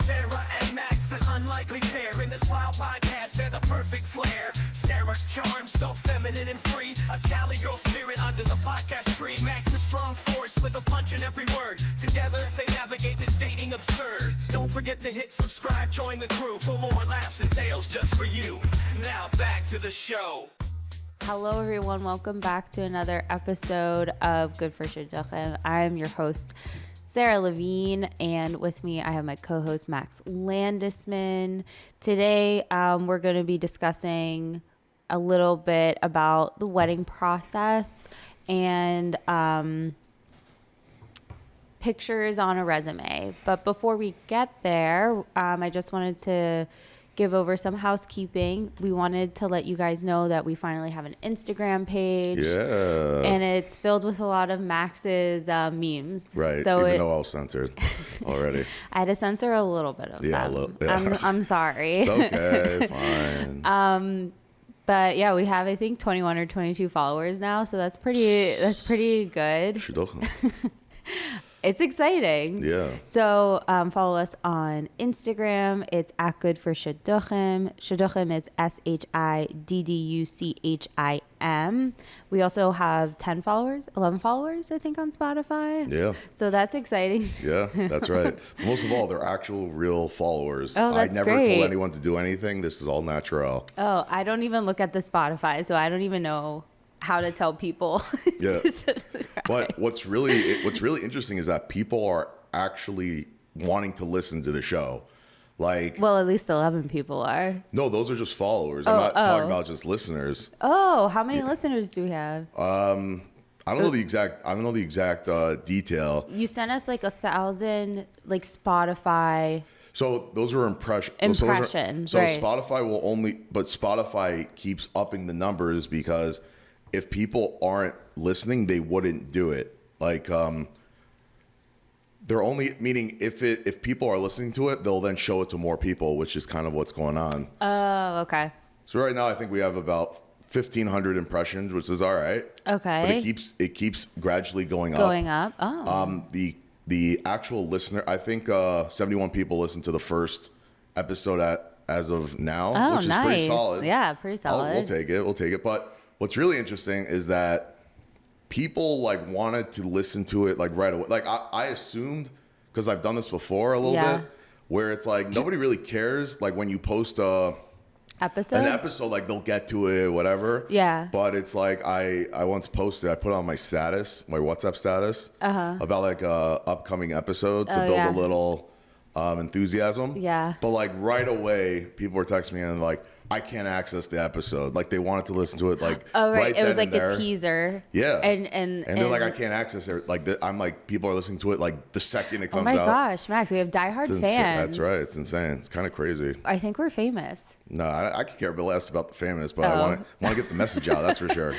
Sarah and Max, an unlikely pair in this wild podcast. They're the perfect flair. Sarah's charm, so feminine and free. A Cali girl spirit under the podcast tree. Max a strong force with a punch in every word. Together they navigate this dating absurd. Don't forget to hit subscribe, join the crew for more laughs and tales just for you. Now back to the show. Hello everyone, welcome back to another episode of GoodForShidduchim. I'm your host, Sarah Levine, and with me I have my co-host Max Landisman. Today we're going to be discussing a little bit about the wedding process and pictures on a resume. But before we get there, I just wanted to give over some housekeeping. We wanted to let you guys know that we finally have an Instagram page. Yeah. And it's filled with a lot of Max's memes. Right. So Even though I was censored already. I had to censor a little bit of them. I'm sorry. It's okay. Fine. But yeah, we have, I think, 21 or 22 followers now. So that's pretty good. Shidduchim. It's exciting. Yeah. So follow us on Instagram. It's at GoodForShidduchim. Shidduchim is SHIDDUCHIM. We also have 11 followers, I think, on Spotify. Yeah. So that's exciting. Yeah, that's right. Most of all, they're actual real followers. Oh, that's I never great. told anyone to do anything. This is all natural. Oh, I don't even look at the Spotify, so I don't even know how to tell people Yeah. to subscribe. But what's really interesting is that people are actually wanting to listen to the show. Like, Well, at least 11 people are. no, those are just followers. I'm not talking about just listeners. Oh, how many listeners do we have? I don't know the exact detail. You sent us like 1,000 like Spotify. So those are impressions. So Right. Spotify but Spotify keeps upping the numbers because if people aren't listening, they wouldn't do it. Like, they're only meaning if people are listening to it, they'll then show it to more people, which is kind of what's going on. Oh, okay. So right now, I think we have about 1,500 impressions, which is all right. Okay. But it keeps gradually going up. Going up. Oh. The actual listener, I think 71 people listened to the first episode as of now, which is nice. pretty solid. Yeah, pretty solid. We'll take it. But what's really interesting is that people like wanted to listen to it like right away. Like I assumed, because I've done this before a little bit, where it's like nobody really cares. Like when you post an episode, like they'll get to it, whatever. Yeah. But it's like I once posted, I put on my WhatsApp status about like a upcoming episode to build a little enthusiasm. Yeah. But like right away, people were texting me and like, I can't access the episode. Like they wanted to listen to it like It was like a teaser. Yeah. And they're like, I can't access it. Like I'm like, people are listening to it like the second it comes out. Oh my gosh, Max, we have diehard fans. That's right. It's insane. It's kind of crazy. I think we're famous. No, I could care less about the famous, but I want to get the message out. That's for sure.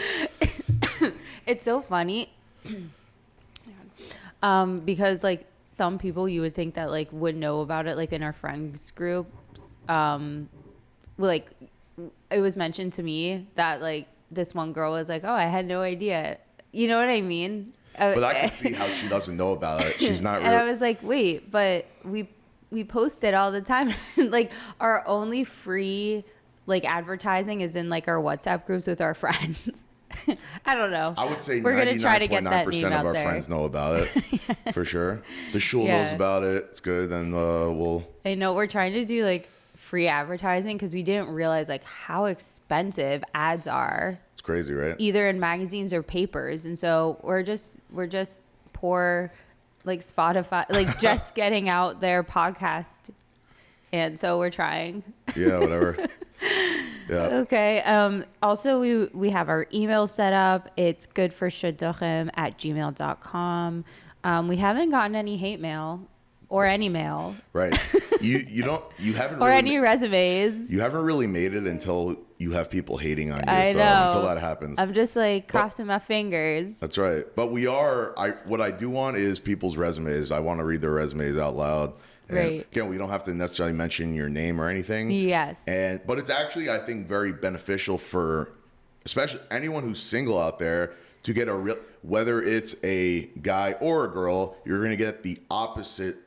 It's so funny because like some people you would think that like would know about it, like in our friends groups. Like it was mentioned to me that like this one girl was like, oh, I had no idea. You know what I mean? But I can see how she doesn't know about it. She's not And I was like, wait, but we post it all the time. Like our only free like advertising is in like our WhatsApp groups with our friends. I don't know. I would say we're gonna try to get that name of out our there. friends know about it for sure. The shul knows about it. It's good, and we'll. I know we're trying to do like free advertising because we didn't realize like how expensive ads are. It's crazy, right? Either in magazines or papers, and so we're just poor, like Spotify, like just getting out their podcast, and so we're trying. Yeah, whatever. Yeah. Okay. Also, we have our email set up. It's goodforshidduchim@gmail.com. We haven't gotten any hate mail or any mail. Right. You haven't or really any resumes. You haven't really made it until you have people hating on you. I so know. Until that happens. I'm just like crossing my fingers. That's right. But what I do want is people's resumes. I want to read their resumes out loud. And Right. again, we don't have to necessarily mention your name or anything. Yes. But it's actually, I think, very beneficial for especially anyone who's single out there to get a real, whether it's a guy or a girl, you're going to get the opposite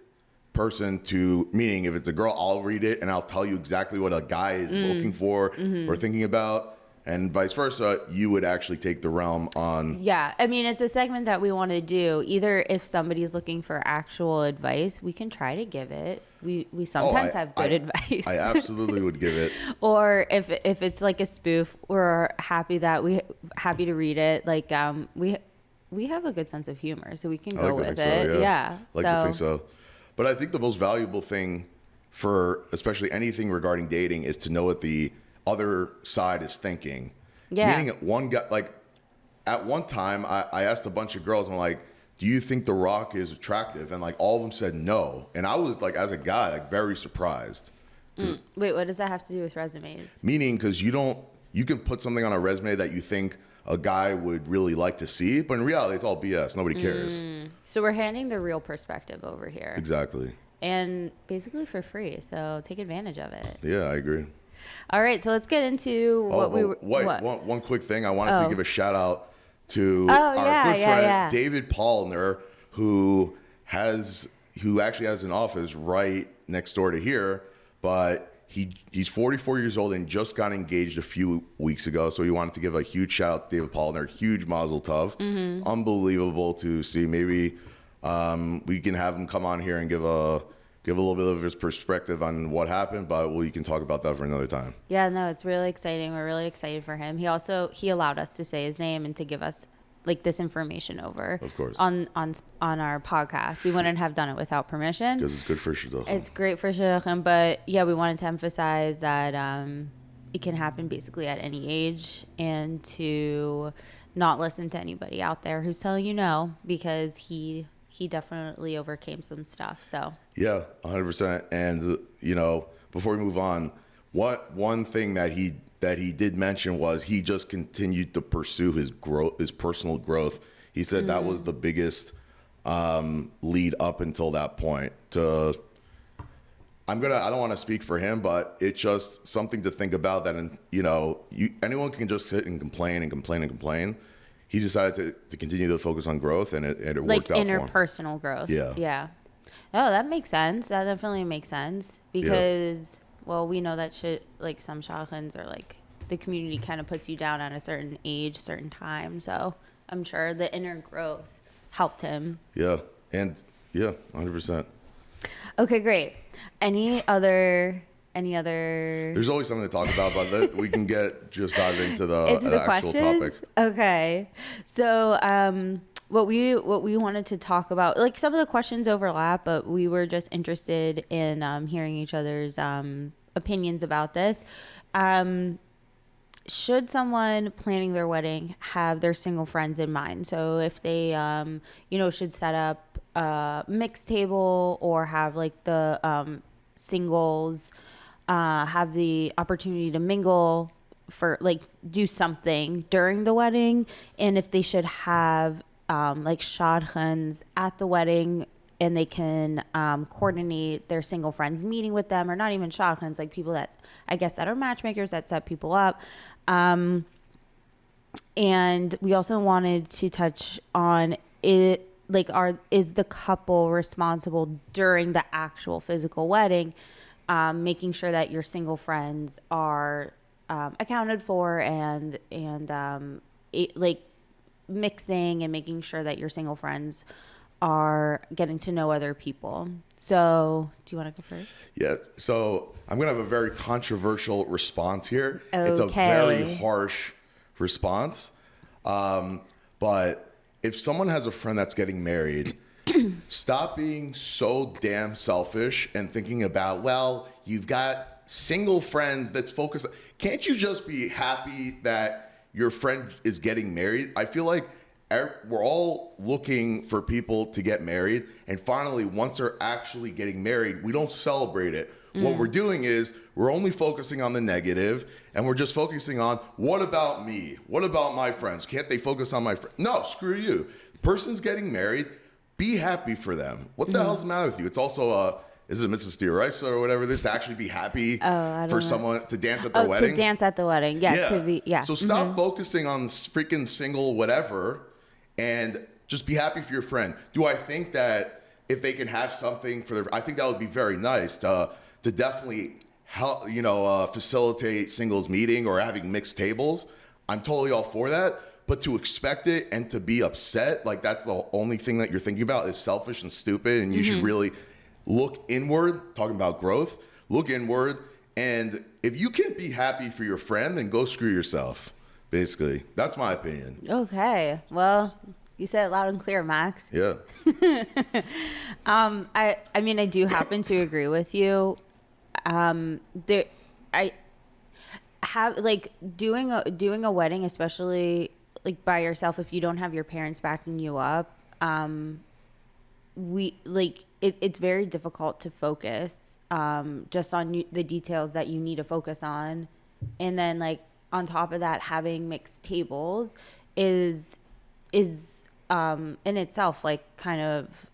person to, meaning if it's a girl, I'll read it and I'll tell you exactly what a guy is looking for or thinking about. And vice versa, you would actually take the realm on. Yeah. I mean, it's a segment that we want to do. Either if somebody's looking for actual advice, we can try to give it. We sometimes have good advice. I absolutely would give it. Or if it's like a spoof, we're happy to read it. Like we have a good sense of humor, so we can go with it. So, yeah. I like to think so. But I think the most valuable thing for especially anything regarding dating is to know what the other side is thinking. Yeah. Meaning one guy, like at one time I asked a bunch of girls, I'm like, do you think The Rock is attractive? And like all of them said no. And I was like, as a guy, like very surprised. Wait, what does that have to do with resumes? Meaning, because you can put something on a resume that you think a guy would really like to see, but in reality, it's all BS. Nobody cares. So we're handing the real perspective over here. Exactly. And basically for free. So take advantage of it. Yeah, I agree. All right, so let's get into One quick thing. I wanted to give a shout out to our good friend David Pollner, who actually has an office right next door to here, but he's 44 years old and just got engaged a few weeks ago. So we wanted to give a huge shout out to David Pollner, huge mazel tov. Unbelievable to see. Maybe we can have him come on here and give a little bit of his perspective on what happened, but we can talk about that for another time. Yeah, no, it's really exciting. We're really excited for him. He allowed us to say his name and to give us like this information over, of course, on our podcast. We wouldn't have done it without permission because it's good for shidduchim. It's great for shidduchim, but yeah, we wanted to emphasize that it can happen basically at any age, and to not listen to anybody out there who's telling you no, because he definitely overcame some stuff. So yeah, 100%. And before we move on, one thing that he did mention was he just continued to pursue his personal growth. He said that was the biggest lead up until that point. I don't want to speak for him, but it's just something to think about. That anyone can just sit and complain. He decided to continue to focus on growth, and it worked out for him. Interpersonal growth. Yeah. Oh, that makes sense. That definitely makes sense because, well, we know that like some shadchans are like the community kind of puts you down at a certain age, certain time. So I'm sure the inner growth helped him. Yeah. And 100%. Okay, great. Any other? There's always something to talk about, but we can dive into the actual topic. Okay. So, what we wanted to talk about, like some of the questions overlap, but we were just interested in hearing each other's opinions about this. Should someone planning their wedding have their single friends in mind? So if they, should set up a mixed table or have like the singles have the opportunity to mingle for like do something during the wedding, and if they should have like shadchans at the wedding, and they can coordinate their single friends meeting with them, or not even shadchans, like people that I guess that are matchmakers that set people up. And we also wanted to touch on it, like is the couple responsible during the actual physical wedding, making sure that your single friends are accounted for, and like mixing and making sure that your single friends are getting to know other people. So do you want to go first? Yeah. So I'm going to have a very controversial response here. Okay. It's a very harsh response. But if someone has a friend that's getting married, stop being so damn selfish and thinking about, well, you've got single friends that's focused. Can't you just be happy that your friend is getting married? I feel like we're all looking for people to get married. And finally, once they're actually getting married, we don't celebrate it. What we're doing is we're only focusing on the negative, and we're just focusing on, what about me? What about my friends? Can't they focus on my friends? No, screw you. Person's getting married. Be happy for them. What the hell's the matter with you? It's also is it a Mrs. Stiraisa or whatever it is, to actually be happy for someone to dance at their wedding? To dance at the wedding. Yeah. So stop focusing on freaking single whatever and just be happy for your friend. Do I think that if they can have something for their, I think that would be very nice to definitely help, facilitate singles meeting or having mixed tables. I'm totally all for that. But to expect it and to be upset, like that's the only thing that you're thinking about is selfish and stupid. And you should really look inward, talking about growth, look inward. And if you can't be happy for your friend, then go screw yourself. Basically, that's my opinion. Okay. Well, you said it loud and clear, Max. Yeah. I mean, I do happen to agree with you. I have like doing a wedding, especially like by yourself, if you don't have your parents backing you up, it's very difficult to focus just on the details that you need to focus on. And then like on top of that, having mixed tables is in itself like kind of,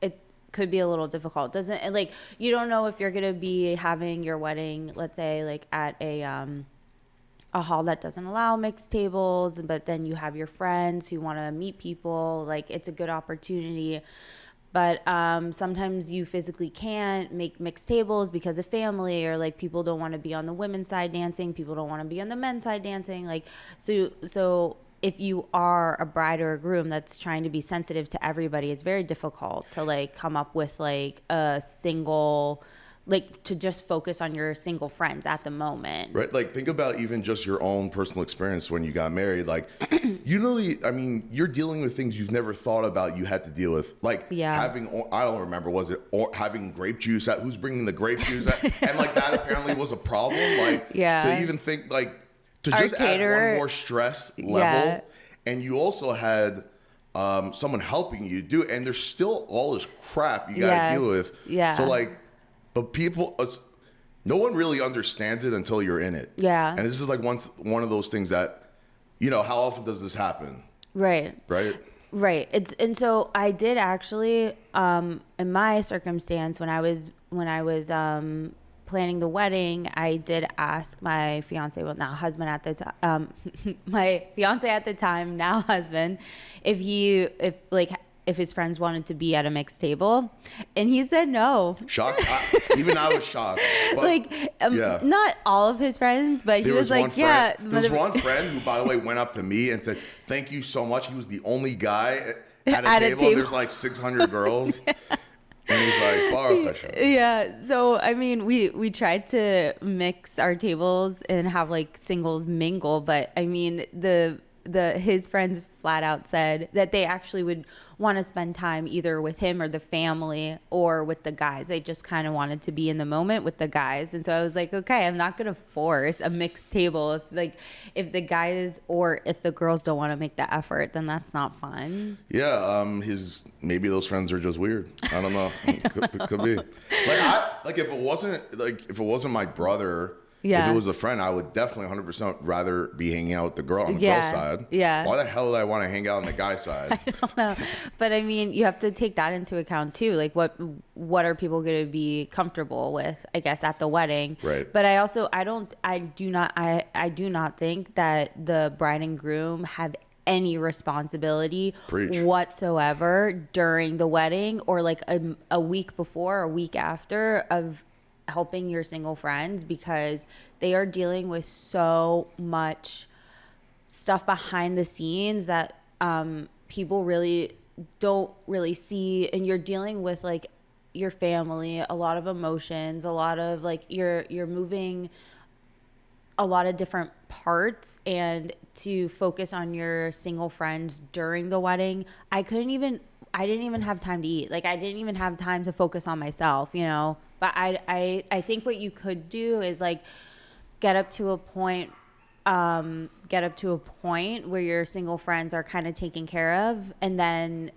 it could be a little difficult. Doesn't like, you don't know if you're gonna be having your wedding, let's say like at a hall that doesn't allow mixed tables, but then you have your friends who want to meet people. Like it's a good opportunity, but sometimes you physically can't make mixed tables because of family, or like people don't want to be on the women's side dancing, people don't want to be on the men's side dancing. Like so if you are a bride or a groom that's trying to be sensitive to everybody, it's very difficult to like come up with like a single, like to just focus on your single friends at the moment. Right. Like think about even just your own personal experience when you got married. Like, you're dealing with things you've never thought about you had to deal with. Like having, I don't remember, was it having grape juice at, who's bringing the grape juice at? And like that apparently was a problem. Like to even think like, to just add one more stress level. Yeah. And you also had someone helping you do it. And there's still all this crap you got to deal with. Yeah. So like, but people, no one really understands it until you're in it. Yeah. And this is like one of those things that, how often does this happen? Right. Right. Right. And so I did actually, in my circumstance, when I was planning the wedding, I did ask my fiance, well now husband at the time, my fiance at the time, now husband, if his friends wanted to be at a mixed table, and he said no. Shocked. Even I was shocked. But, not all of his friends, but he was like, There was one friend who, by the way, went up to me and said, "Thank you so much." He was the only guy at a table. There's like 600 girls. And he's like, Baruch Hashem. Yeah. So, I mean, we tried to mix our tables and have like singles mingle, but I mean, his friends flat out said that they actually would want to spend time either with him or the family or with the guys. They just kind of wanted to be in the moment with the guys. And so I was like, okay, I'm not going to force a mixed table. If the guys or if the girls don't want to make the effort, then that's not fun. Yeah. Maybe those friends are just weird. I don't know. Could be. If it wasn't my brother, if it was a friend, I would definitely 100% rather be hanging out with the girl on the girl side. Yeah. Why the hell would I want to hang out on the guy side? I don't know. But I mean, you have to take that into account too. Like what are people going to be comfortable with, I guess, at the wedding? Right. But I do not think that the bride and groom have any responsibility whatsoever during the wedding or like a week before or a week after of helping your single friends, because they are dealing with so much stuff behind the scenes that people really don't really see. And you're dealing with like your family, a lot of emotions, a lot of like you're moving a lot of different parts, and to focus on your single friends during the wedding, I didn't even have time to eat. Like I didn't even have time to focus on myself, But I think what you could do is like get up to a point where your single friends are kind of taken care of, and then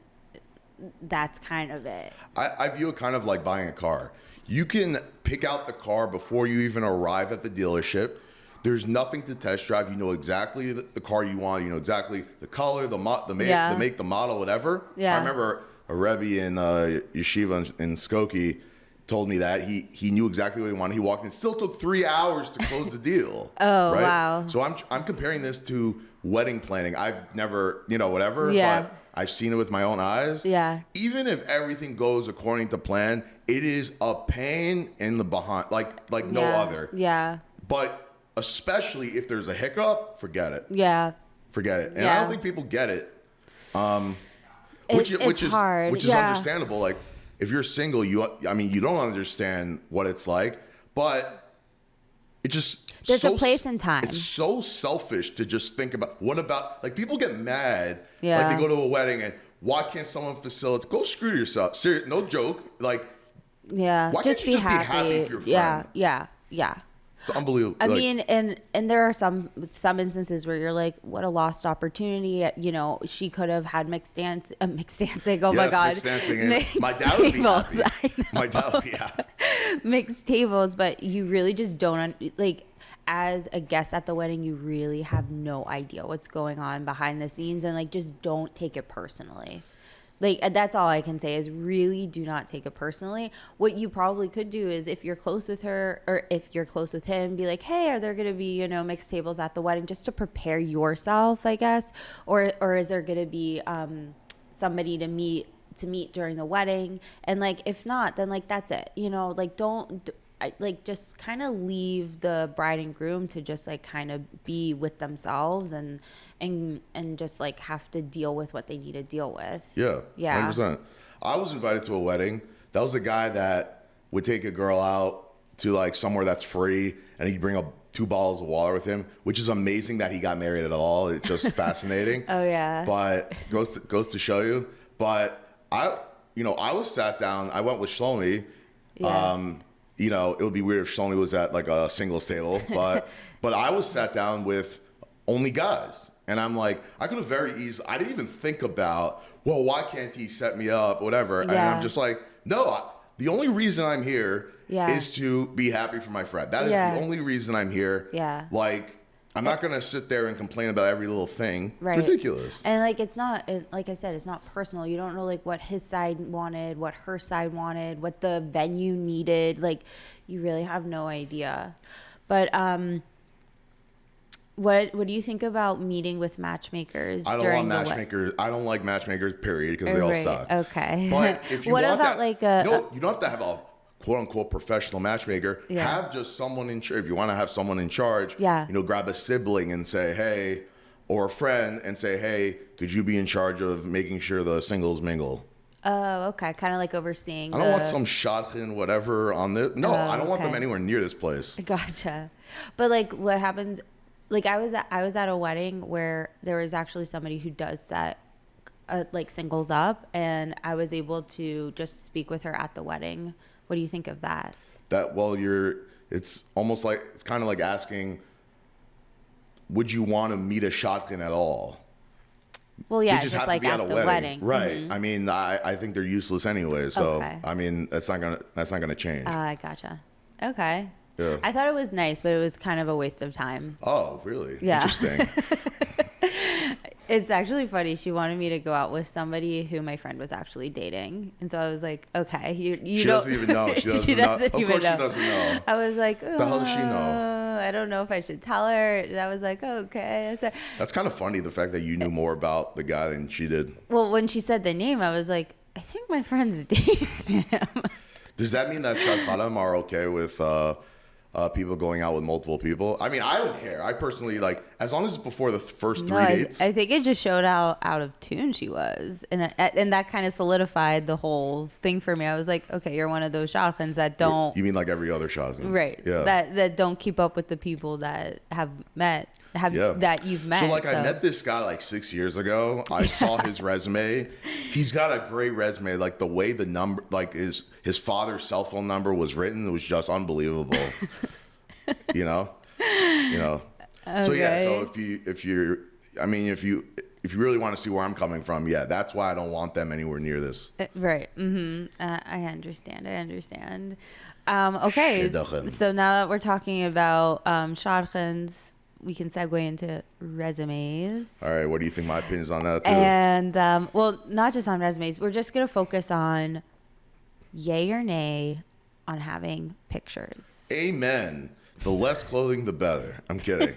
that's kind of it. I view it kind of like buying a car. You can pick out the car before you even arrive at the dealership. There's nothing to test drive. You know exactly the car you want. You know exactly the color, the make, the model, whatever. Yeah. I remember a Rebbe in Yeshiva in Skokie told me that he knew exactly what he wanted. He walked in. It still took 3 hours to close the deal. Oh, right? Wow. So I'm comparing this to wedding planning. I've never, whatever. Yeah. But I've seen it with my own eyes. Yeah. Even if everything goes according to plan, it is a pain in the behind, like no other. Yeah. But especially if there's a hiccup, forget it. Yeah. Forget it. And I don't think people get it. Which is hard. Which is understandable. Like if you're single, you don't understand what it's like, but it just there's a place and time. It's so selfish to just think about what about like people get mad. Yeah. Like they go to a wedding and why can't someone facilitate? Go screw yourself. Serious, no joke. Like why can't you be happy for your friend? Yeah. It's unbelievable. I mean, and there are some instances where you're like, what a lost opportunity. You know, she could have had mixed dancing. Oh my God. Mixed dancing. My dad would be happy. My dad would be happy. Mixed tables, but you really just don't, like, as a guest at the wedding, you really have no idea what's going on behind the scenes, and like, just don't take it personally. Like, that's all I can say is really do not take it personally. What you probably could do is if you're close with her or if you're close with him, be like, hey, are there going to be, you know, mixed tables at the wedding, just to prepare yourself, I guess? Or is there going to be somebody to meet during the wedding? And like, if not, then like, that's it. You know, like just kind of leave the bride and groom to just like kind of be with themselves and just like have to deal with what they need to deal with. Yeah. 100%. I was invited to a wedding. That was a guy that would take a girl out to like somewhere that's free, and he'd bring up 2 bottles of water with him, which is amazing that he got married at all. It's just fascinating. Oh yeah. But goes to show you. But I was sat down. I went with Shlomi. Yeah. You know, it would be weird if Shlomi was at like a singles table, but I was sat down with only guys. And I'm like, I could have very easily, I didn't even think about, well, why can't he set me up, whatever. And I'm just like, no, the only reason I'm here is to be happy for my friend. That is the only reason I'm here. Yeah. Like, I'm not going to sit there and complain about every little thing. Right. It's ridiculous. And like, it's not, like I said, it's not personal. You don't know like what his side wanted, what her side wanted, what the venue needed. Like, you really have no idea. But, what do you think about meeting with matchmakers during the wedding? I don't like matchmakers, period, because they all suck. Okay. But if you what want about that, like you don't have to have a quote unquote professional matchmaker. Yeah. Have just someone in charge. If you want to have someone in charge, yeah. You know, grab a sibling and say, hey, or a friend and say, hey, could you be in charge of making sure the singles mingle? Oh, okay. Kind of like overseeing. I don't want some shotgun whatever on this. No, I don't want them anywhere near this place. Gotcha. But like, what happens? Like, I was at a wedding where there was actually somebody who does set like singles up, and I was able to just speak with her at the wedding. What do you think of that? It's almost like, it's kind of like asking, would you want to meet a shotgun at all? Well, yeah, they just have like to be at at a the wedding. Right. Mm-hmm. I mean, I think they're useless anyway. So, okay. I mean, that's not gonna change. I gotcha. Okay. Yeah. I thought it was nice, but it was kind of a waste of time. Oh, really? Yeah. Interesting. It's actually funny. She wanted me to go out with somebody who my friend was actually dating. And so I was like, okay, she doesn't even know. She doesn't know. Of course she doesn't know. I was like, the hell does she know? I don't know if I should tell her. And I was like, okay. So, that's kind of funny, the fact that you knew more about the guy than she did. Well, when she said the name, I was like, I think my friend's dating him. Does that mean that Shadchanim are okay with people going out with multiple people? I mean, I don't care. I personally, like, as long as it's before the first 3 dates. I think it just showed how out of tune she was. And that kind of solidified the whole thing for me. I was like, okay, you're one of those shotguns that don't. You mean like every other shotgun? Right. Yeah. That don't keep up with the people that have met. That you've met. So like, I met this guy like 6 years ago. I saw his resume. He's got a great resume. Like, the way the number, like his father's cell phone number was written, it was just unbelievable. you know. Okay. So yeah. So if you really want to see where I'm coming from, yeah, that's why I don't want them anywhere near this. Right. Mm-hmm. I understand. Okay. So now that we're talking about shotguns, we can segue into resumes. All right. What do you think my opinion is on that too? And, well, not just on resumes. We're just going to focus on yay or nay on having pictures. Amen. The less clothing, the better. I'm kidding.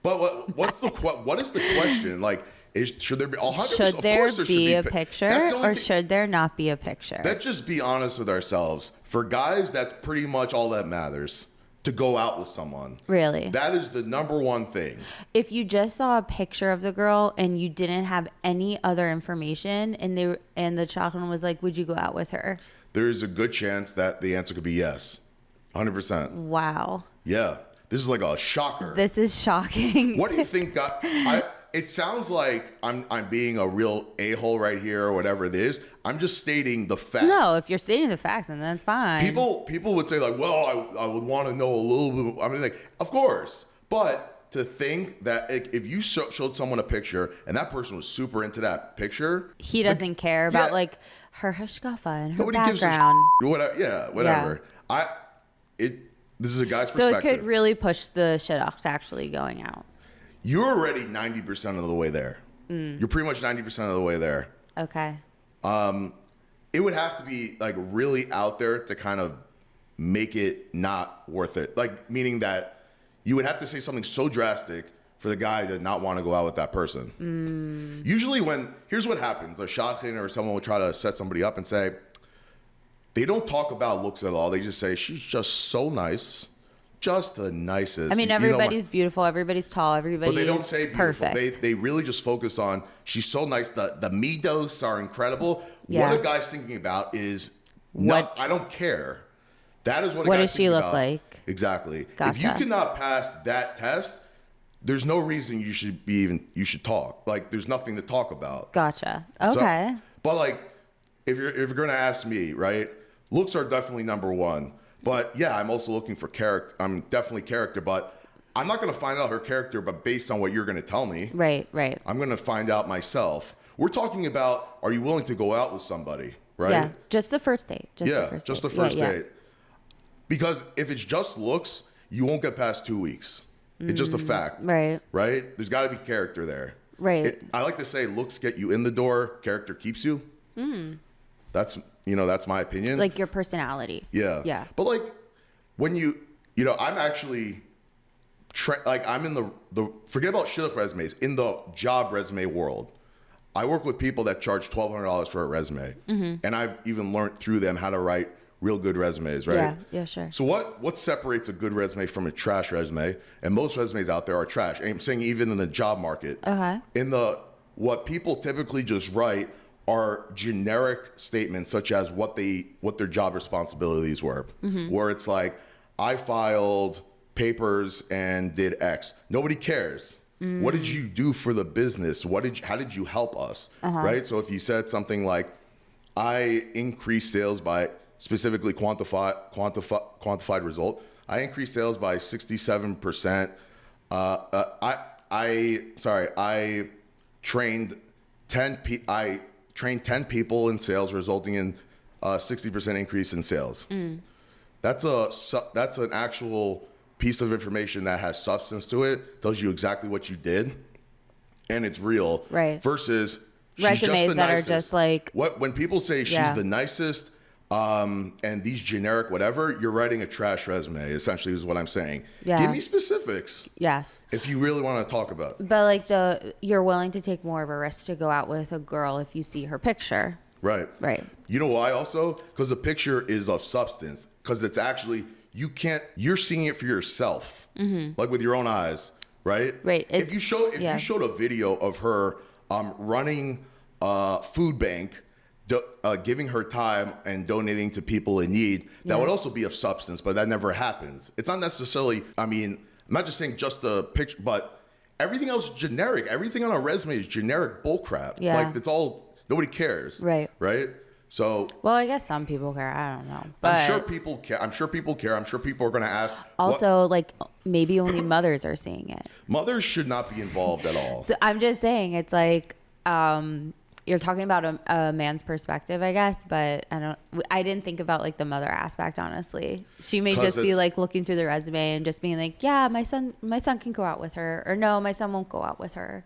But what is the question? Like, Should there be 100%? Should Of there course there be a should be picture, That's the only or thing. should there not be a picture? Let's just be honest with ourselves. For guys, that's pretty much all that matters. To go out with someone. Really? That is the number one thing. If you just saw a picture of the girl and you didn't have any other information, and the chaperone was like, would you go out with her? There is a good chance that the answer could be yes. 100%. Wow. Yeah. This is like a shocker. This is shocking. What do you think it sounds like I'm being a real a-hole right here or whatever it is. I'm just stating the facts. No, if you're stating the facts, then that's fine. People would say like, well, I would want to know a little bit. I mean, like, of course. But to think that if you showed someone a picture and that person was super into that picture. He doesn't care about like her hashkafa and her background. Whatever. This is a guy's So perspective. it could really push the shidduch to actually going out. You're already 90% of the way there. You're pretty much 90% of the way there. Okay. It would have to be like really out there to kind of make it not worth it. Like, meaning that you would have to say something so drastic for the guy to not want to go out with that person. Usually here's what happens. A shadchan or someone will try to set somebody up and say, they don't talk about looks at all. They just say, she's just so nice. Just the nicest. I mean, everybody's beautiful. Everybody's tall. Everybody But they don't say beautiful. Perfect. They really just focus on, she's so nice. The midos are incredible. Yeah. What a guy's thinking about is, I don't care. That is what What a guy's does she thinking look about. like? Exactly. Gotcha. If you cannot pass that test, there's no reason you should talk. Like, there's nothing to talk about. Gotcha. Okay. But like, if you're gonna ask me, right? Looks are definitely number one. But yeah, I'm also looking for character. I'm definitely character, but I'm not gonna find out her character, but based on what you're gonna tell me. Right. I'm gonna find out myself. We're talking about, are you willing to go out with somebody, right? Yeah. Just the first date. Just the first date. Because if it's just looks, you won't get past 2 weeks. It's just a fact. Right. Right? There's got to be character there. Right. I like to say looks get you in the door, character keeps you. That's my opinion. Like your personality. Yeah. Yeah. But like when I'm actually I'm in the forget about shidduch resumes, in the job resume world. I work with people that charge $1,200 for a resume. And I've even learned through them how to write real good resumes, right? Yeah, sure. So what separates a good resume from a trash resume? And most resumes out there are trash. I'm saying even in the job market. What people typically just write are generic statements such as what their job responsibilities were. Where it's like, I filed papers and did X. Nobody cares. What did you do for the business? How did you help us? Right? So if you said something like, I increased sales by specifically quantified result. I increased sales by 67%. I trained 10 people in sales, resulting in a 60% increase in sales. That's an actual piece of information that has substance to it, tells you exactly what you did, and it's real. Right. Versus resumes she's just the that nicest. are just like When people say she's the nicest, and these generic whatever, you're writing a trash resume, essentially is what I'm saying. Yeah. Give me specifics. Yes. If you really want to talk about it. But like you're willing to take more of a risk to go out with a girl if you see her picture. Right. You know why also? Because the picture is of substance. Because it's actually, you're seeing it for yourself. Like with your own eyes, right? Right. If you showed a video of her running a food bank, giving her time and donating to people in need, that would also be of substance, but that never happens. It's not necessarily, I'm not just saying just the picture, but everything else is generic. Everything on a resume is generic bullcrap. Yeah. Like, it's all, nobody cares. Right. So, well, I guess some people care. I don't know. But I'm sure people care. I'm sure people are going to ask. Also, like, maybe only mothers are seeing it. Mothers should not be involved at all. So I'm just saying, it's like, you're talking about a man's perspective, I guess, but I didn't think about like the mother aspect, honestly. She may just be like looking through the resume and just being like, yeah, my son can go out with her, or no, my son won't go out with her,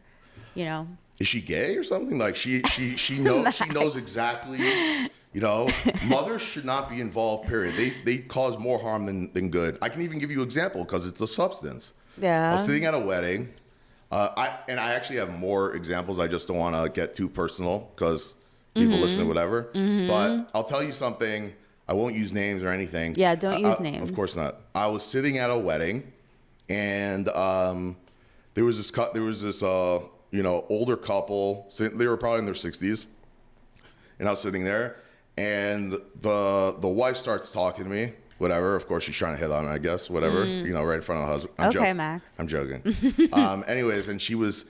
Is she gay or something? Like she knows she knows exactly. Mothers should not be involved. Period. They cause more harm than good. I can even give you an example because it's a substance. Yeah. I was sitting at a wedding. I actually have more examples. I just don't want to get too personal because people listen to whatever. But I'll tell you something. I won't use names or anything. Yeah, don't use names. Of course not. I was sitting at a wedding, and there was this older couple. They were probably in their 60s, and I was sitting there, and the wife starts talking to me. Whatever. Of course, she's trying to hit on me, I guess. Whatever. Right in front of the husband. Okay, Max. I'm joking. Anyways, and she was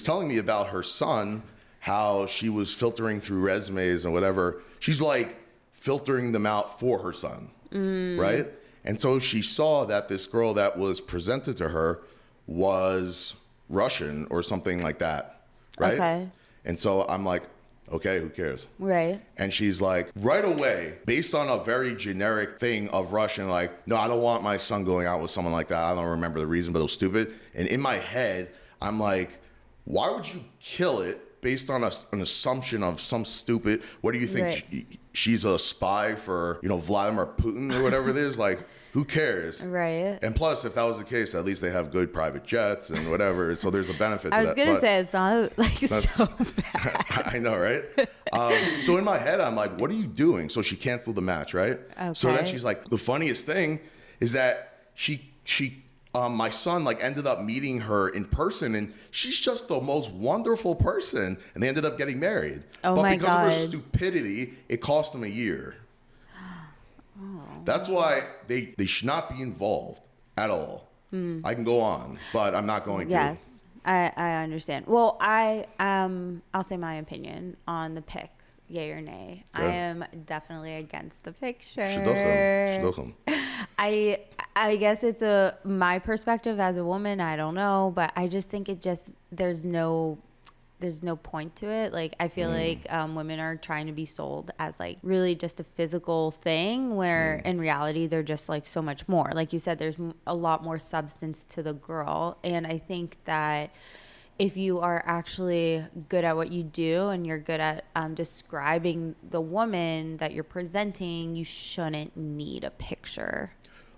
telling me about her son, how she was filtering through resumes and whatever. She's like filtering them out for her son, right? And so she saw that this girl that was presented to her was Russian or something like that, right? Okay. And so I'm like, okay, who cares? Right. And she's like, right away, based on a very generic thing of Russian, like, no, I don't want my son going out with someone like that. I don't remember the reason, but it was stupid. And in my head, I'm like, why would you kill it based on an assumption of some stupid, what do you think? Right. She's a spy for, Vladimir Putin or whatever it is? Like, who cares? Right. And plus, if that was the case, at least they have good private jets and whatever. So there's a benefit to that. I was going to say, it's not like so bad. I know, right? So in my head, I'm like, what are you doing? So she canceled the match, right? Okay. So then she's like, the funniest thing is that my son like ended up meeting her in person, and she's just the most wonderful person. And they ended up getting married. Oh but my because God. of her stupidity, it cost them a year. That's why they should not be involved at all. I can go on, but I'm not going to. Yes, I understand. Well, I'll say my opinion on the pic, yay or nay. Good. I am definitely against the picture. Shidduchim. I guess it's my perspective as a woman. I don't know, but I just think there's no point to it. Like, I feel like women are trying to be sold as like really just a physical thing, where in reality they're just like so much more. Like you said, there's a lot more substance to the girl. And I think that if you are actually good at what you do and you're good at describing the woman that you're presenting, you shouldn't need a picture.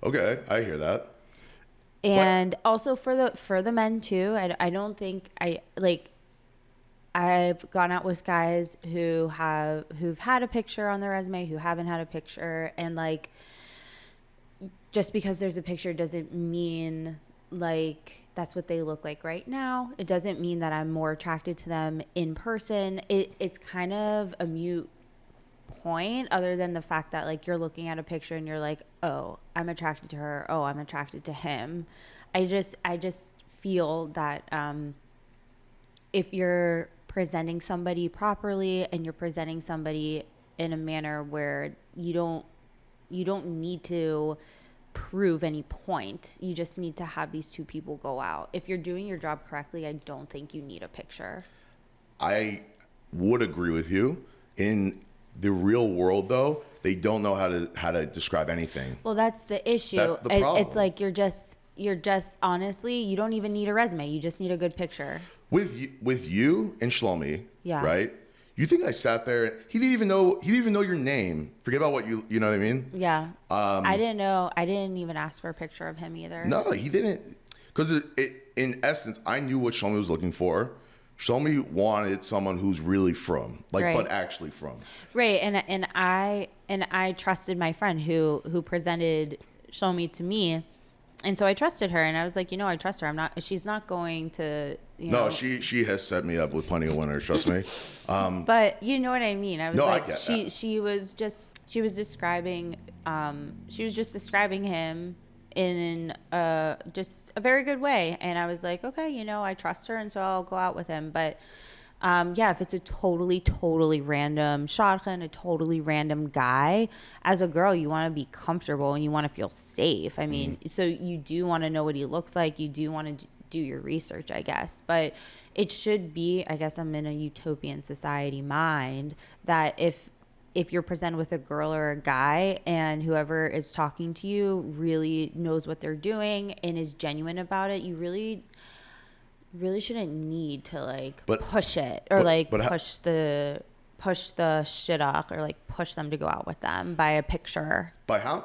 Okay, I hear that. And also for the men too, I don't think I've gone out with guys who've had a picture on their resume, who haven't had a picture, and like just because there's a picture doesn't mean like that's what they look like right now. It doesn't mean that I'm more attracted to them in person. It's kind of a mute point, other than the fact that like you're looking at a picture and you're like, oh, I'm attracted to her, oh, I'm attracted to him. I just feel that if you're presenting somebody properly and you're presenting somebody in a manner where you don't need to prove any point, you just need to have these two people go out. If you're doing your job correctly, I don't think you need a picture. I would agree with you. In the real world, though, they don't know how to describe anything. Well, that's the issue. That's the problem. It's like you're just honestly, you don't even need a resume. You just need a good picture. With you and Shlomi, Yeah. right? You think I sat there? He didn't even know your name. Forget about what you know what I mean? Yeah. I didn't know. I didn't even ask for a picture of him either. No, he didn't. Because in essence, I knew what Shlomi was looking for. Shlomi wanted someone who's really from, like, Right. but actually from. Right. And I trusted my friend who presented Shlomi to me. And so I trusted her, and I was like, I trust her. She's not going to, No, she has set me up with plenty of winners, trust me. But you know what I mean? I was No, I like, get she that. was describing him in just a very good way. And I was like, okay, I trust her, and so I'll go out with him. But if it's a totally, totally random shadchan, a totally random guy, as a girl, you want to be comfortable and you want to feel safe. I mean, so you do want to know what he looks like. You do want to do your research, I guess. But it should be, I guess I'm in a utopian society mind, that if you're presented with a girl or a guy and whoever is talking to you really knows what they're doing and is genuine about it, you really shouldn't need to push it or push the shidduch or push them to go out with them by a picture. By how?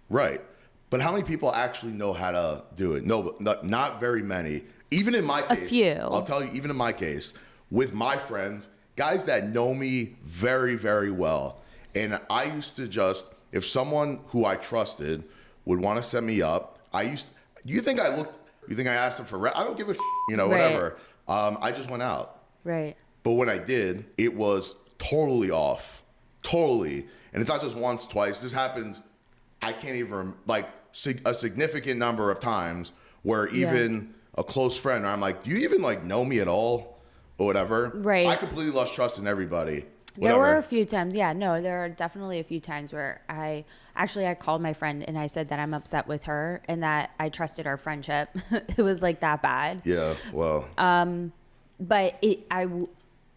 Right. But how many people actually know how to do it? No, not very many. Even in my case, a few. I'll tell you, even in my case, with my friends, guys that know me very, very well. And I used to just, if someone who I trusted would want to set me up, you think I asked them for, I don't give a whatever. I just went out. Right. But when I did, it was totally off. Totally. And it's not just once, twice. This happens, I can't even, like, a significant number of times where even a close friend, I'm like, do you even, like, know me at all? Or whatever. Right. I completely lost trust in everybody. There were a few times. Yeah, no, there are definitely a few times where I called my friend and I said that I'm upset with her and that I trusted our friendship. It was like that bad. Yeah, well. But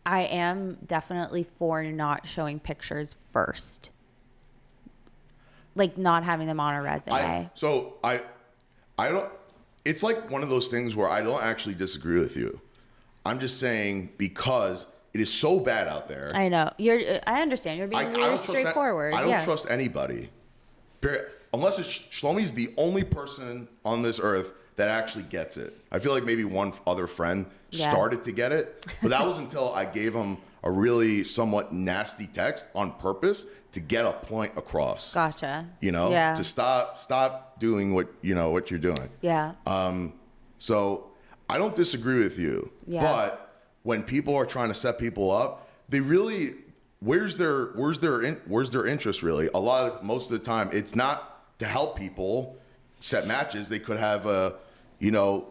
I am definitely for not showing pictures first. Like not having them on a resume. I don't, it's like one of those things where I don't actually disagree with you. I'm just saying because it is so bad out there. I know. I understand. You're being really straightforward. I don't trust anybody. Period. Unless Shlomi's the only person on this earth that actually gets it. I feel like maybe one other friend started to get it, but that was until I gave him a really somewhat nasty text on purpose to get a point across. Gotcha. To stop doing what you're doing. Yeah. So I don't disagree with you, but when people are trying to set people up, they really, where's their interest really? Most of the time, it's not to help people set matches. They could have a,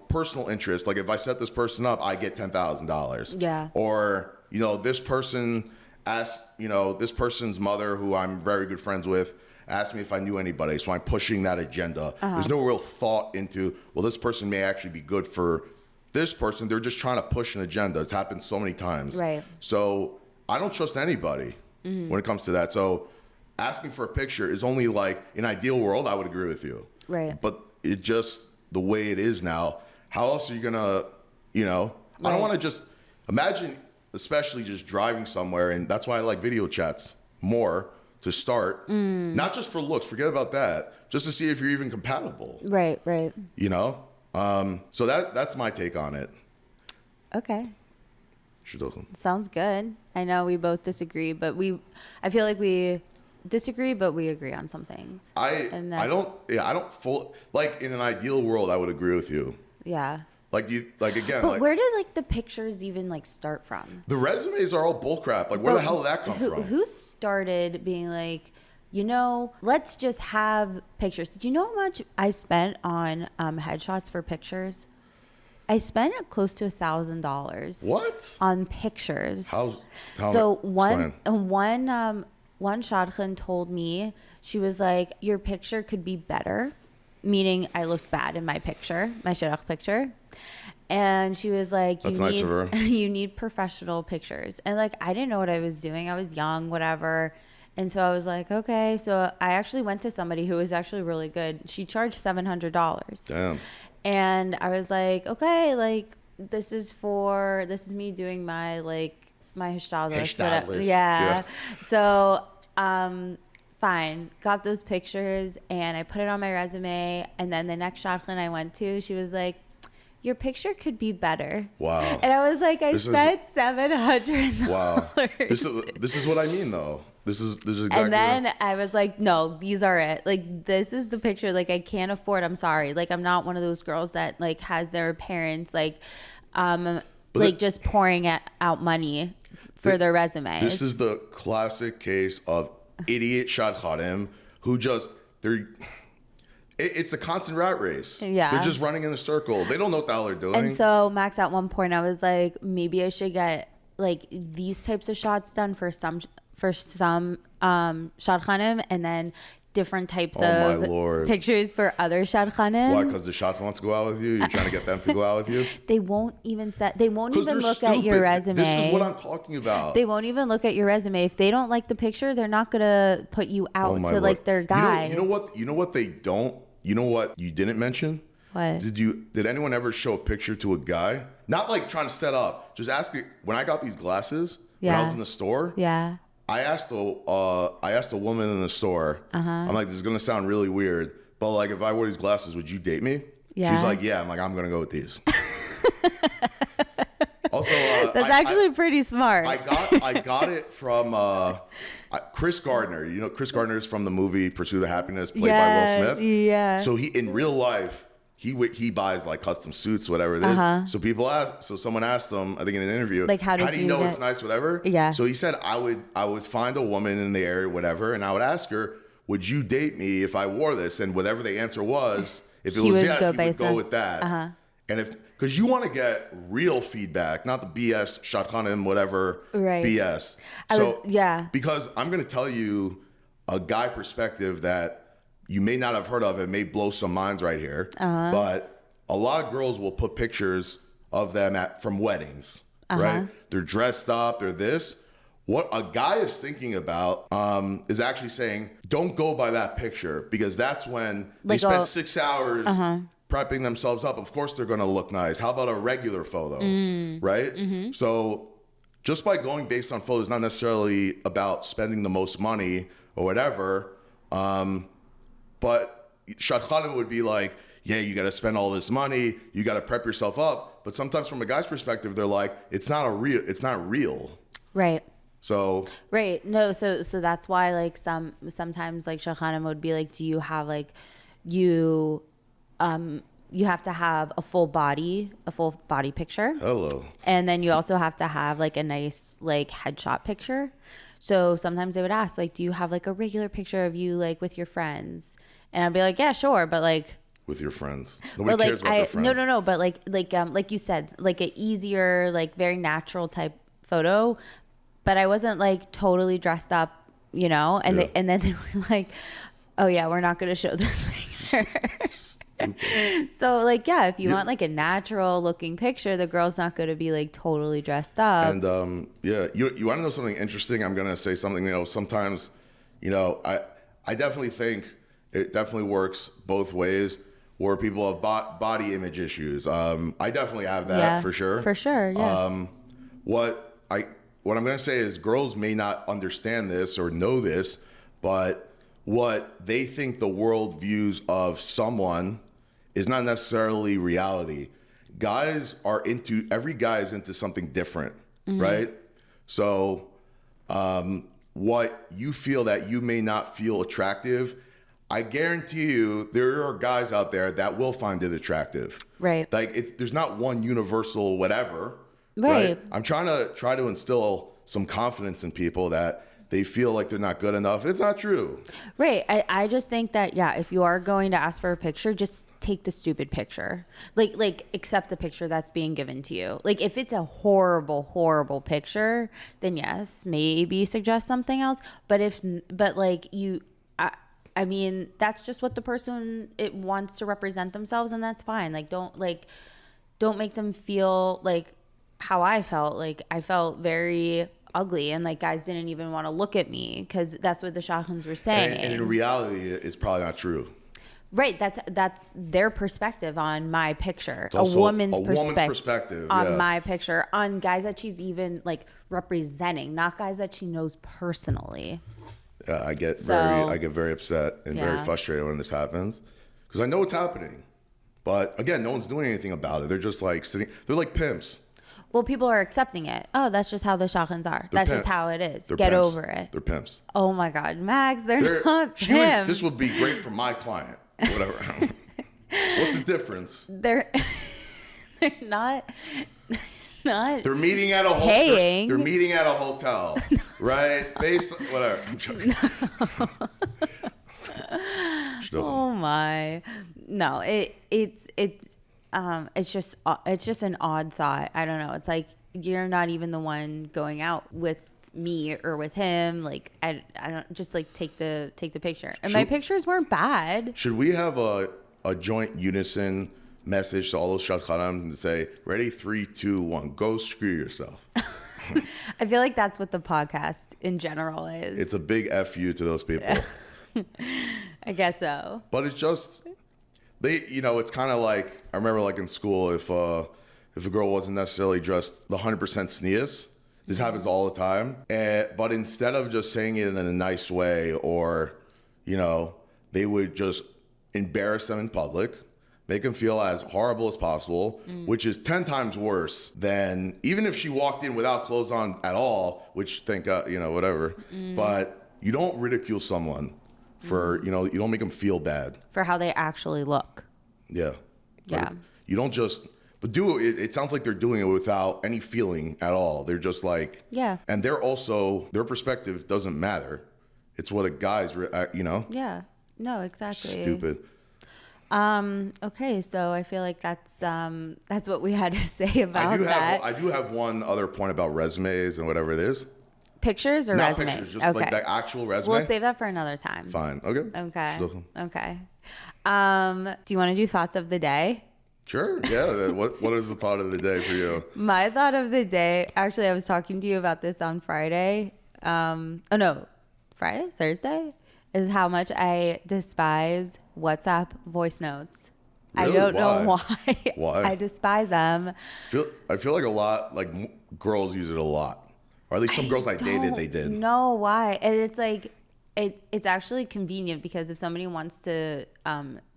personal interest. Like if I set this person up, I get $10,000. Yeah. Or, this person asked, this person's mother, who I'm very good friends with, asked me if I knew anybody. So I'm pushing that agenda. There's no real thought into, well, this person may actually be good for this person. They're just trying to push an agenda. It's happened so many times. Right. So I don't trust anybody when it comes to that. So asking for a picture is only like, in ideal world, I would agree with you. Right. But it just, the way it is now, how else are you going to, I don't want to just imagine, especially just driving somewhere. And that's why I like video chats more to start, not just for looks, forget about that, just to see if you're even compatible. Right. So that's my take on it. Okay. Sounds good. I know we both disagree, but I feel like we disagree, but we agree on some things. I don't full, like in an ideal world, I would agree with you. Yeah. Like But where did the pictures even start from? The resumes are all bullcrap. Like where the hell did that come from? Who started being like, let's just have pictures? Do you know how much I spent on headshots for pictures? I spent close to $1,000. What? On pictures. So one shadchan told me, she was like, your picture could be better, meaning I looked bad in my picture, my shidduch picture. And she was like, you need professional pictures. And I didn't know what I was doing. I was young, whatever. And so I was like, okay. So I actually went to somebody who was actually really good. She charged $700. Damn. And I was like, okay, this is me doing my my hishtadlus. Yeah. So fine, got those pictures and I put it on my resume. And then the next shadchan I went to, she was like, your picture could be better. Wow. And I was like, I spent $700. Wow. This is what I mean though. This is exactly. And then I was like, no, these are it. This is the picture. I can't afford. I'm sorry. I'm not one of those girls that has their parents just pouring out money for their resume. This is the classic case of idiot shadchanim who it's a constant rat race. Yeah. They're just running in a circle. They don't know what the hell they're doing. And so, Max, at one point I was like, maybe I should get these types of shots done for some shadchanim, and then different types of pictures for other shadchanim. Why? Because the shadchan wants to go out with you? You're trying to get them to go out with you? They won't even look at your resume. This is what I'm talking about. They won't even look at your resume. If they don't like the picture, they're not gonna put you out to their guys. You know what they don't? You know what you didn't mention? What? Did anyone ever show a picture to a guy? Not trying to set up. Just ask it. When I got these glasses, when I was in the store. Yeah. I asked a woman in the store. I'm like, this is gonna sound really weird, but like if I wore these glasses, would you date me? Yeah. She's like, yeah. I'm like, I'm gonna go with these. Also, that's actually pretty smart. I got it from Chris Gardner. You know, Chris Gardner is from the movie Pursuit of Happiness, played by Will Smith. Yeah. So he in real life, he buys like custom suits, whatever it is. So someone asked him, I think in an interview, like how do you know it's nice, whatever. Yeah. So he said I would find a woman in the area, whatever, and I would ask her, would you date me if I wore this? And whatever the answer was, if it was yes, he would go with that. And because you want to get real feedback, not the BS, shadchanim, whatever, BS. Because I'm going to tell you a guy perspective that you may not have heard of. It may blow some minds right here. But a lot of girls will put pictures of them from weddings, right? They're dressed up, they're this. What a guy is thinking about is actually saying, don't go by that picture, because that's when they spend 6 hours prepping themselves up. Of course they're going to look nice. How about a regular photo, right? So just by going based on photos, not necessarily about spending the most money or whatever, but shadchanim would be like, yeah, you got to spend all this money, you got to prep yourself up. But sometimes from a guy's perspective, they're like, it's not real. Right. So no, so that's why like sometimes like shadchanim would be like, do you have like you have to have a full body picture. Hello. And then you also have to have like a nice like headshot picture. So sometimes they would ask like, do you have like a regular picture of you like with your friends? And I'd be like, yeah, sure, but like with your friends. Nobody cares about their friends. No, but like you said, like an easier, like very natural type photo. But I wasn't like totally dressed up, you know? And then they were like, oh yeah, we're not going to show this picture. So like, yeah, if you want like a natural looking picture, the girl's not going to be like totally dressed up. And you want to know something interesting? I'm going to say something, you know, sometimes, you know, I definitely think it definitely works both ways where people have body image issues. I definitely have that for sure. For sure, yeah. What I'm going to say is girls may not understand this or know this, but what they think the world views of someone is not necessarily reality. Every guy is into something different, right? So what you feel that you may not feel attractive, I guarantee you there are guys out there that will find it attractive. Right. Like there's not one universal whatever. Right. I'm trying to instill some confidence in people that they feel like they're not good enough. It's not true. Right. I just think that, yeah, if you are going to ask for a picture, just take the stupid picture. Like accept the picture that's being given to you. Like if it's a horrible, horrible picture, then yes, maybe suggest something else. I mean, that's just what the person wants to represent themselves, and that's fine. Like don't make them feel like how I felt. Like I felt very ugly, and like guys didn't even want to look at me because that's what the shadchans were saying. And in reality, it's probably not true. Right. That's their perspective on my picture. A woman's perspective on my picture, on guys that she's even like representing, not guys that she knows personally. I get very upset and very frustrated when this happens because I know it's happening, but again, no one's doing anything about it. They're just like sitting. They're like pimps. Well, people are accepting it. Oh, that's just how the shadchans are. That's just how it is. Get pimps. over it. They're pimps. Oh my God, Max, they're not pimps. This would be great for my client. Whatever. What's the difference? They're not. They're meeting at a hotel. They're meeting at a hotel, right? Whatever. I'm joking. Oh my, no! It's just an odd thought. I don't know. It's like you're not even the one going out with me or with him. Like I don't just like take the picture. And my pictures weren't bad. Should we have a joint unison message to all those shadchanim to say, ready, 3, 2, 1, go screw yourself? I feel like that's what the podcast in general is. It's a big F you to those people. I guess so. But it's just, it's kind of like, I remember like in school, if a girl wasn't necessarily dressed the 100% sneeze, this happens all the time. But instead of just saying it in a nice way or, they would just embarrass them in public, make them feel as horrible as possible, which is 10 times worse than even if she walked in without clothes on at all, which thank God, whatever. But you don't ridicule someone for, you don't make them feel bad. For how they actually look. Yeah. Yeah. You don't just, but it sounds like they're doing it without any feeling at all. They're just like, yeah. And they're also, their perspective doesn't matter. It's what a guy's, Yeah. No, exactly. Stupid. Okay, so I feel like that's what we had to say about that. I do have one other point about resumes and whatever it is. Pictures or Not resume? pictures, just like the actual resume. We'll save that for another time. Fine. Okay. Okay. Do you want to do thoughts of the day? Sure. Yeah. What is the thought of the day for you? My thought of the day, actually, I was talking to you about this on Friday. Thursday, is how much I despise WhatsApp voice notes. Really? I don't know why. Why? I despise them. I feel like a lot, like girls use it a lot. Or at least some girls I dated, they did. No, why? And it's like, it's actually convenient because if somebody wants to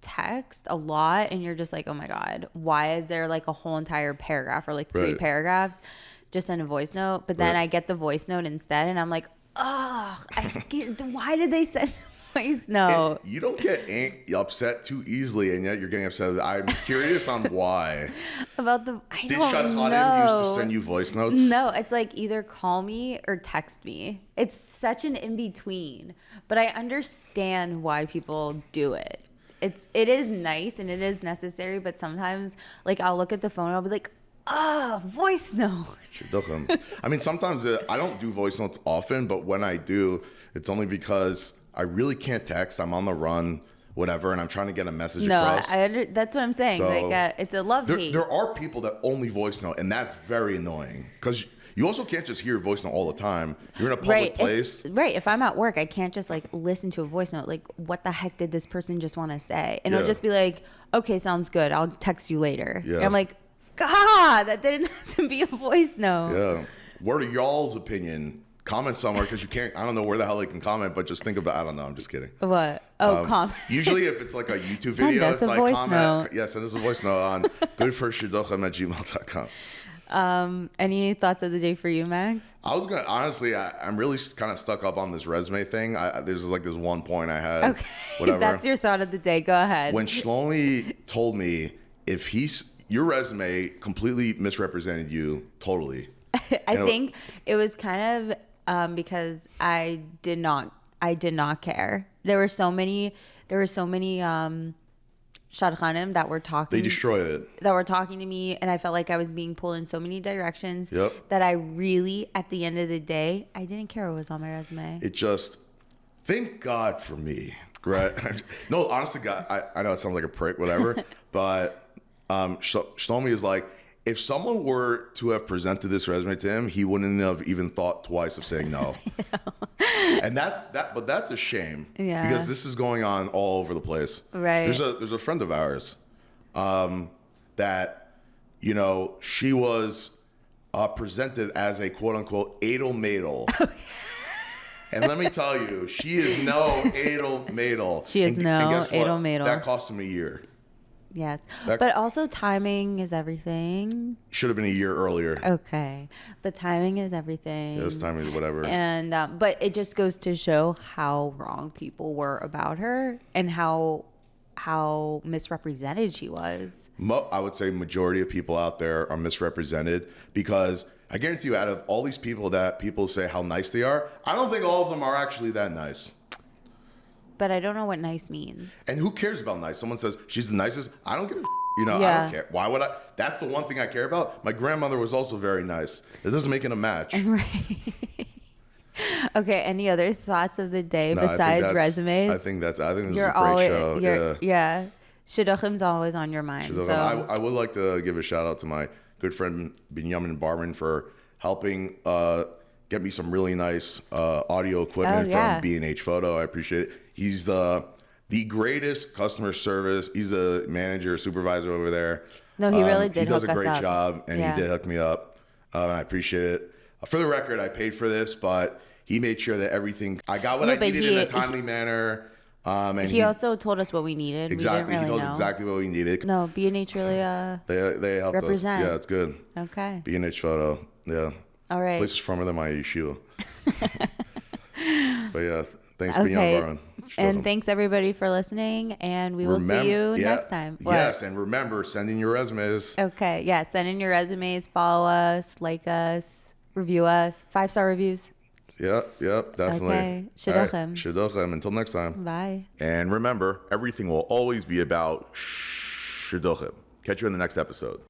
text a lot and you're just like, oh my God, why is there like a whole entire paragraph or like 3 paragraphs? Just send a voice note. But then I get the voice note instead and I'm like, oh, why did they send a voice note? And you don't get upset too easily, and yet you're getting upset. I'm curious on why. Did Shadchanim used to send you voice notes? No, it's like either call me or text me. It's such an in-between. But I understand why people do it. It is nice and it is necessary, but sometimes like I'll look at the phone and I'll be like, voice note. I mean, sometimes I don't do voice notes often, but when I do, it's only because I really can't text. I'm on the run, whatever, and I'm trying to get a message across. That's what I'm saying. So, it's a love-hate. There are people that only voice note, and that's very annoying because you also can't just hear a voice note all the time. You're in a public place. If I'm at work, I can't just like listen to a voice note. Like, what the heck did this person just want to say? And it'll just be like, okay, sounds good. I'll text you later. Yeah. And I'm like, God, that didn't have to be a voice note. Yeah. What are y'all's opinion? Comment somewhere because you can't. I don't know where the hell they can comment, but just think about. I don't know. I'm just kidding. What? Comment. Usually, if it's like a YouTube video, it's like comment. Note. Yeah, send us a voice note on GoodForShidduchim@gmail.com. Any thoughts of the day for you, Max? I was gonna honestly. I'm really kind of stuck up on this resume thing. There's like this one point I had. Okay, whatever. That's your thought of the day. Go ahead. When Shlomi told me your resume completely misrepresented you totally. I think it was kind of because I did not care. There were so many shadchanim that were talking. They destroyed it. That were talking to me, and I felt like I was being pulled in so many directions that I really, at the end of the day, I didn't care what was on my resume. It just, thank God for me, right? No, honestly, God, I know it sounds like a prick, whatever, but Shlomi is like, if someone were to have presented this resume to him, he wouldn't have even thought twice of saying no. And but that's a shame. Yeah. Because this is going on all over the place. Right. There's a friend of ours that, she was presented as a quote unquote edel madel. And let me tell you, she is no edel madel. She is no edel madel. That cost him a year. Yes. But also timing is everything. Should have been a year earlier. Okay. But timing is everything. Yes, timing is whatever. And but it just goes to show how wrong people were about her and how misrepresented she was. I would say majority of people out there are misrepresented because I guarantee you out of all these people that people say how nice they are, I don't think all of them are actually that nice. But I don't know what nice means. And who cares about nice? Someone says she's the nicest. I don't give a I don't care. Why would I? That's the one thing I care about. My grandmother was also very nice. It doesn't make it a match. Right. Okay. Any other thoughts of the day besides resumes? I think this is a great show. Yeah. Shidduchim's always on your mind. So. I would like to give a shout out to my good friend Binyamin Barman for helping get me some really nice audio equipment from B&H Photo. I appreciate it. He's the greatest customer service. He's a manager, supervisor over there. No, he really did. He does a great job, and he did hook me up. And I appreciate it. For the record, I paid for this, but he made sure that everything I got what I needed in a timely manner. And he also told us what we needed. Exactly. We didn't really he told us exactly what we needed. No, B&H really They helped represent. us. Yeah, it's good. Okay. B&H photo. Yeah. All right. Place is firmer than my yeshiva. But yeah, thanks for being on, Baron. And thanks everybody for listening, and we will see you next time. What? Yes, and remember, send in your resumes. Okay, yeah, send in your resumes, follow us, like us, review us, 5-star reviews. Yep, definitely. Okay, Shidduchim. Right, Shidduchim. Until next time. Bye. And remember, everything will always be about Shidduchim. Catch you in the next episode.